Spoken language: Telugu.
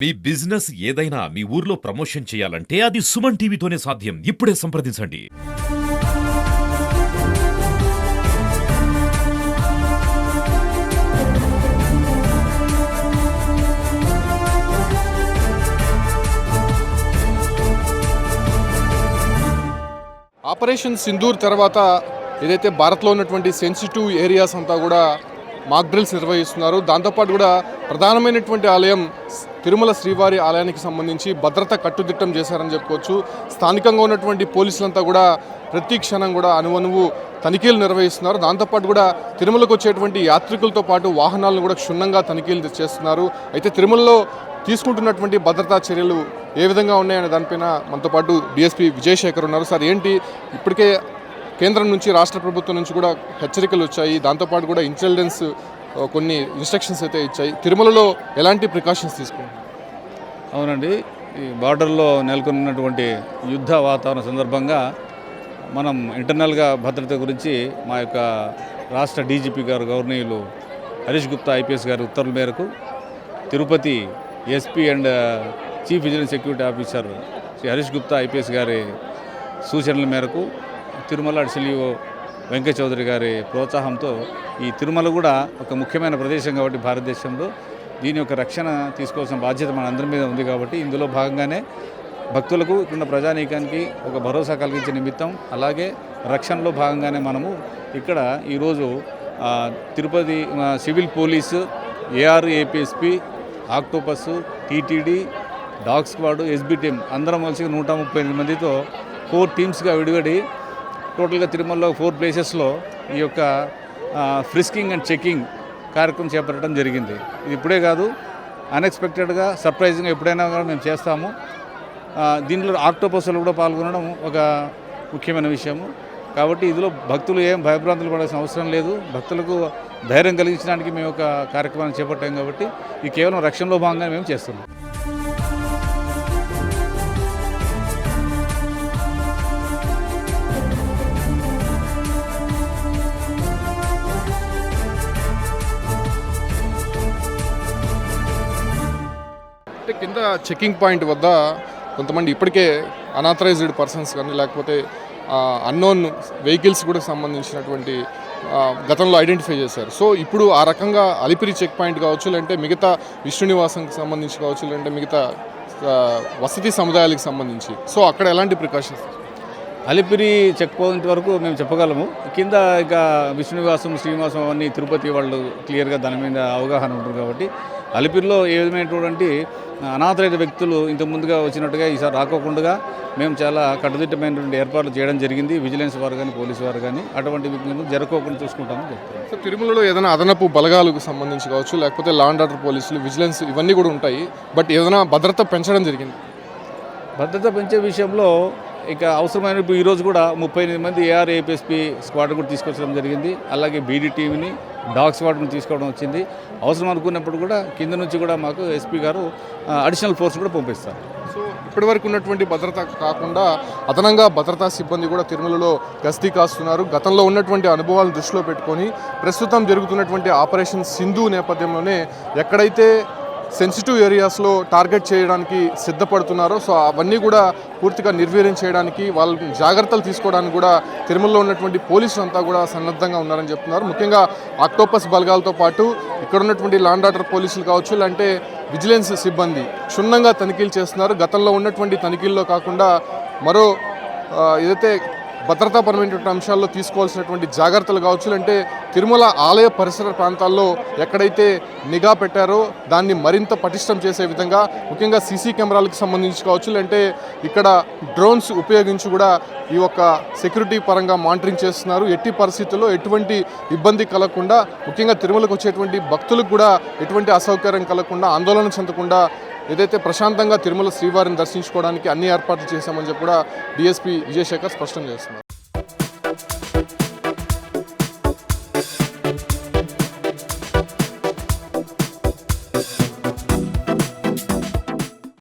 మీ బిజినెస్ ఏదైనా మీ ఊర్లో ప్రమోషన్ చేయాలంటే అది సుమన్ టీవీతోనే సాధ్యం. ఇప్పుడే సంప్రదించండి. ఆపరేషన్ సింధూర్ తర్వాత ఏదైతే భారత్లో ఉన్నటువంటి సెన్సిటివ్ ఏరియాస్ అంతా కూడా మాక్ డ్రిల్స్ నిర్వహిస్తున్నారు. దాంతోపాటు కూడా ప్రధానమైనటువంటి ఆలయం తిరుమల శ్రీవారి ఆలయానికి సంబంధించి భద్రత కట్టుదిట్టం చేశారని చెప్పుకోవచ్చు. స్థానికంగా ఉన్నటువంటి పోలీసులంతా కూడా ప్రతి క్షణం కూడా అనువనువు తనిఖీలు నిర్వహిస్తున్నారు. దాంతోపాటు కూడా తిరుమలకు వచ్చేటువంటి యాత్రికులతో పాటు వాహనాలను కూడా క్షుణ్ణంగా తనిఖీలు చేస్తున్నారు. అయితే తిరుమలలో తీసుకుంటున్నటువంటి భద్రతా చర్యలు ఏ విధంగా ఉన్నాయనే దానిపైన మనతో పాటు డిఎస్పీ విజయశేఖర్ ఉన్నారు. సార్, ఏంటి ఇప్పటికే కేంద్రం నుంచి రాష్ట్ర ప్రభుత్వం నుంచి కూడా హెచ్చరికలు వచ్చాయి, దాంతోపాటు కూడా ఇంటెలిజెన్స్ కొన్ని ఇన్స్ట్రక్షన్స్ అయితే ఇచ్చాయి. తిరుమలలో ఎలాంటి ప్రికాషన్స్ తీసుకున్నారు? అవునండి, ఈ బార్డర్లో నెలకొన్నటువంటి యుద్ధ వాతావరణ సందర్భంగా మనం ఇంటర్నల్గా భద్రత గురించి మా యొక్క రాష్ట్ర డీజీపీ గారు గవర్నీయులు హరీష్ గుప్తా ఐపీఎస్ గారి ఉత్తర్వుల మేరకు Tirupati SP and chief vigilance security officer Shri Harish Gupta IPS గారి సూచనల మేరకు తిరుమల సిలిఓ వెంకయ్య చౌదరి గారి ప్రోత్సాహంతో ఈ తిరుమల కూడా ఒక ముఖ్యమైన ప్రదేశం కాబట్టి భారతదేశంలో దీని యొక్క రక్షణ తీసుకోవాల్సిన బాధ్యత మన అందరి మీద ఉంది. కాబట్టి ఇందులో భాగంగానే భక్తులకు ఇక్కడ ప్రజానీకానికి ఒక భరోసా కలిగించే నిమిత్తం, అలాగే రక్షణలో భాగంగానే మనము ఇక్కడ ఈరోజు Tirupati civil police, AR APSP, OCTOPUS, TTD, dog squad, SB team అందరం కలిసి 138 మందితో 4 టీమ్స్గా విడివడి టోటల్గా తిరుమలలో 4 ప్లేసెస్లో ఈ యొక్క ఫ్రిస్కింగ్ అండ్ చెకింగ్ కార్యక్రమం చేపట్టడం జరిగింది. ఇది ఇప్పుడే కాదు, అన్ఎక్స్పెక్టెడ్గా సర్ప్రైజింగ్గా ఎప్పుడైనా కూడా మేము చేస్తాము. దీంట్లో ఆక్టోపస్లు కూడా పాల్గొనడం ఒక ముఖ్యమైన విషయము. కాబట్టి ఇందులో భక్తులు ఏం భయభ్రాంతులు పడాల్సిన అవసరం లేదు. భక్తులకు ధైర్యం కలిగించడానికి మేము ఒక కార్యక్రమాన్ని చేపట్టాం. కాబట్టి ఇది కేవలం రక్షణలో భాగంగా మేము చేస్తున్నాం. కింద చెకింగ్ పాయింట్ వద్ద కొంతమంది ఇప్పటికే అనాథరైజ్డ్ పర్సన్స్ కానీ లేకపోతే అన్నోన్ వెహికల్స్ కూడా సంబంధించినటువంటి గతంలో ఐడెంటిఫై చేశారు. సో ఇప్పుడు ఆ రకంగా అలిపిరి చెక్ పాయింట్ కావచ్చు, లేదంటే మిగతా విష్ణు నివాసంకి సంబంధించి కావచ్చు, లేదంటే మిగతా వసతి సముదాయాలకు సంబంధించి సో అక్కడ ఎలాంటి ప్రికాషన్స్? అలిపిరి చెక్ పాయింట్ వరకు మేము చెప్పగలము. కింద ఇక విష్ణు నివాసం, శ్రీనివాసం అవన్నీ తిరుపతి వాళ్ళు క్లియర్గా దాని మీద అవగాహన ఉంటుంది. కాబట్టి అలిపిరిలో ఏ విధమైనటువంటి అనాథరైన వ్యక్తులు ఇంత ముందుగా వచ్చినట్టుగా ఈసారి రాకోకుండా మేము చాలా కట్టుదిట్టమైనటువంటి ఏర్పాట్లు చేయడం జరిగింది. విజిలెన్స్ వారు కానీ పోలీసు వారు కానీ అటువంటి వ్యక్తులను జరగకోకుండా చూసుకుంటామని చెప్తారు. సో తిరుమలలో ఏదైనా అదనపు బలగాలకు సంబంధించి కావచ్చు, లేకపోతే లా అండ్ ఆర్డర్ పోలీసులు, విజిలెన్స్ ఇవన్నీ కూడా ఉంటాయి. బట్ ఏదైనా భద్రత పెంచడం జరిగింది. భద్రత పెంచే విషయంలో ఇక అవసరమైన ఈరోజు కూడా 38 మంది ఏఆర్ఏపీఎస్పీ స్క్వాడ్ కూడా తీసుకొచ్చడం జరిగింది. అలాగే బీడీ టీంని, డాగ్ స్క్వాడ్ని తీసుకోవడం వచ్చింది. అవసరం అనుకున్నప్పుడు కూడా కింద నుంచి కూడా మాకు ఎస్పీ గారు అడిషనల్ ఫోర్స్ కూడా పంపిస్తారు. సో ఇప్పటివరకు ఉన్నటువంటి భద్రత కాకుండా అదనంగా భద్రతా సిబ్బంది కూడా తిరుమలలో గస్తీ కాస్తున్నారు. గతంలో ఉన్నటువంటి అనుభవాలను దృష్టిలో పెట్టుకొని ప్రస్తుతం జరుగుతున్నటువంటి ఆపరేషన్ సింధు నేపథ్యంలోనే ఎక్కడైతే సెన్సిటివ్ ఏరియాస్లో టార్గెట్ చేయడానికి సిద్ధపడుతున్నారో సో అవన్నీ కూడా పూర్తిగా నిర్వీర్యం చేయడానికి, వాళ్ళ జాగ్రత్తలు తీసుకోవడానికి కూడా తిరుమలలో ఉన్నటువంటి పోలీసులు అంతా కూడా సన్నద్ధంగా ఉన్నారని చెప్తున్నారు. ముఖ్యంగా ఆక్టోపస్ బలగాలతో పాటు ఇక్కడ ఉన్నటువంటి లా అండ్ ఆర్డర్ పోలీసులు కావచ్చు, లేదంటే విజిలెన్స్ సిబ్బంది క్షుణ్ణంగా తనిఖీలు చేస్తున్నారు. గతంలో ఉన్నటువంటి తనిఖీల్లో కాకుండా మరో ఏదైతే భద్రతాపరమైనటువంటి అంశాల్లో తీసుకోవాల్సినటువంటి జాగ్రత్తలు కావచ్చు, అంటే తిరుమల ఆలయ పరిసర ప్రాంతాల్లో ఎక్కడైతే నిఘా పెట్టారో దాన్ని మరింత పటిష్టం చేసే విధంగా ముఖ్యంగా సీసీ కెమెరాలకు సంబంధించి కావచ్చు, అంటే ఇక్కడ డ్రోన్స్ ఉపయోగించి కూడా ఈ యొక్క సెక్యూరిటీ పరంగా మానిటరింగ్ చేస్తున్నారు. ఎట్టి పరిస్థితుల్లో ఎటువంటి ఇబ్బంది కలగకుండా, ముఖ్యంగా తిరుమలకు వచ్చేటువంటి భక్తులకు కూడా ఎటువంటి అసౌకర్యం కలగకుండా, ఆందోళన చెందకుండా ఏదైతే ప్రశాంతంగా తిరుమల శ్రీవారిని దర్శించుకోవడానికి అన్ని ఏర్పాట్లు చేశామని చెప్పి కూడా డిఎస్పీ విజయశేఖర్ స్పష్టం చేస్తున్నారు.